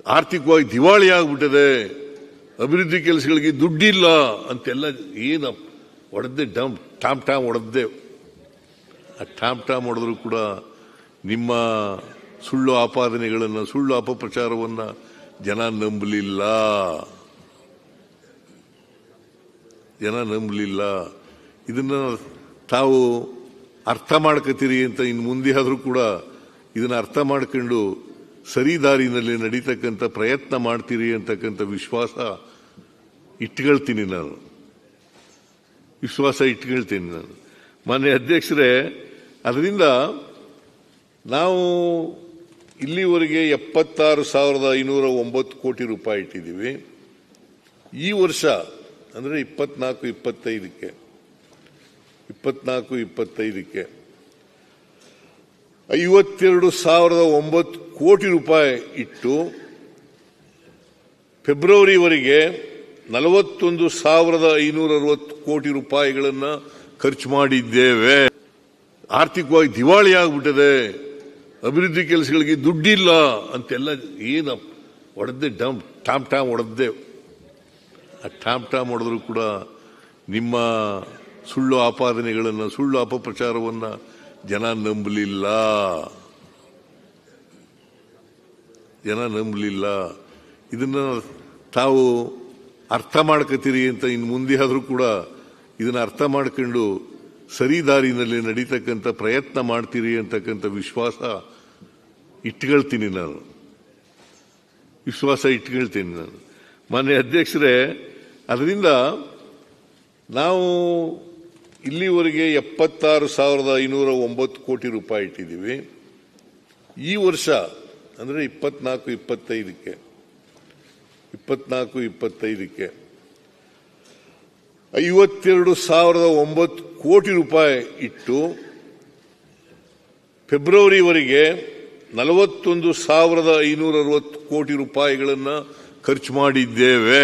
ಆರ್ಥಿಕವಾಗಿ ದಿವಾಳಿ ಆಗ್ಬಿಟ್ಟಿದೆ, ಅಭಿವೃದ್ಧಿ ಕೆಲಸಗಳಿಗೆ ದುಡ್ಡಿಲ್ಲ ಅಂತೆಲ್ಲ ಏನು ಹೊಡೆದ್ದೆ ಟಾಮ್ ಹೊಡೆದ್ದೆ. ಆ ಟಾಮ್ ಹೊಡೆದ್ರು ಕೂಡ ನಿಮ್ಮ ಸುಳ್ಳು ಆಪಾದನೆಗಳನ್ನು, ಸುಳ್ಳು ಅಪಪ್ರಚಾರವನ್ನು ಜನ ನಂಬಲಿಲ್ಲ. ಇದನ್ನ ತಾವು ಅರ್ಥ ಮಾಡ್ಕೋತೀರಿ ಅಂತ ಇನ್ನು ಮುಂದೆ ಆದರೂ ಕೂಡ ಇದನ್ನ ಅರ್ಥ ಮಾಡ್ಕೊಂಡು ಸರಿ ದಾರಿನಲ್ಲಿ ನಡೀತಕ್ಕಂಥ ಪ್ರಯತ್ನ ಮಾಡ್ತೀರಿ ಅಂತಕ್ಕಂಥ ವಿಶ್ವಾಸ ಇಟ್ಕೊಳ್ತೀನಿ ನಾನು. ಮಾನ್ಯ ಅಧ್ಯಕ್ಷರೇ, ಅದರಿಂದ ನಾವು ಇಲ್ಲಿವರೆಗೆ 76,509 ಕೋಟಿ ರೂಪಾಯಿ ಇಟ್ಟಿದ್ದೀವಿ. ಈ ವರ್ಷ ಅಂದರೆ 24-25ಕ್ಕೆ 52,009 ಕೋಟಿ ರೂಪಾಯಿ ಇಟ್ಟು ಫೆಬ್ರವರಿವರೆಗೆ 41,560 ಕೋಟಿ ರೂಪಾಯಿಗಳನ್ನು ಖರ್ಚು ಮಾಡಿದ್ದೇವೆ. ಆರ್ಥಿಕವಾಗಿ ದಿವಾಳಿ ಆಗ್ಬಿಟ್ಟಿದೆ, ಅಭಿವೃದ್ಧಿ ಕೆಲಸಗಳಿಗೆ ದುಡ್ಡಿಲ್ಲ ಅಂತೆಲ್ಲ ಏನು ಹೊಡೆದ್ದೆ ಟಾಮ್ ಹೊಡೆದ್ದೆ. ಆ ಟಾಮ್ ಹೊಡೆದ್ರು ಕೂಡ ನಿಮ್ಮ ಸುಳ್ಳು ಆಪಾದನೆಗಳನ್ನು, ಸುಳ್ಳು ಅಪಪ್ರಚಾರವನ್ನು ಜನ ನಂಬಲಿಲ್ಲ. ಇದನ್ನ ತಾವು ಅರ್ಥ ಮಾಡ್ಕೋತೀರಿ ಅಂತ ಇನ್ನು ಮುಂದೆ ಆದರೂ ಕೂಡ ಇದನ್ನ ಅರ್ಥ ಮಾಡ್ಕೊಂಡು ಸರಿ ದಾರಿನಲ್ಲಿ ನಡೀತಕ್ಕಂಥ ಪ್ರಯತ್ನ ಮಾಡ್ತೀರಿ ಅಂತಕ್ಕಂಥ ವಿಶ್ವಾಸ ಇಟ್ಕೊಳ್ತೀನಿ ನಾನು. ಮಾನ್ಯ ಅಧ್ಯಕ್ಷರೇ, ಅದರಿಂದ ನಾವು ಇಲ್ಲಿವರೆಗೆ 76,509 ಕೋಟಿ ರೂಪಾಯಿ ಇಟ್ಟಿದ್ದೀವಿ. ಈ ವರ್ಷ ಅಂದರೆ 24-25ಕ್ಕೆ 52,009 ಕೋಟಿ ರೂಪಾಯಿ ಇಟ್ಟು ಫೆಬ್ರವರಿವರೆಗೆ 41,560 ಕೋಟಿ ರೂಪಾಯಿಗಳನ್ನು ಖರ್ಚು ಮಾಡಿದ್ದೇವೆ.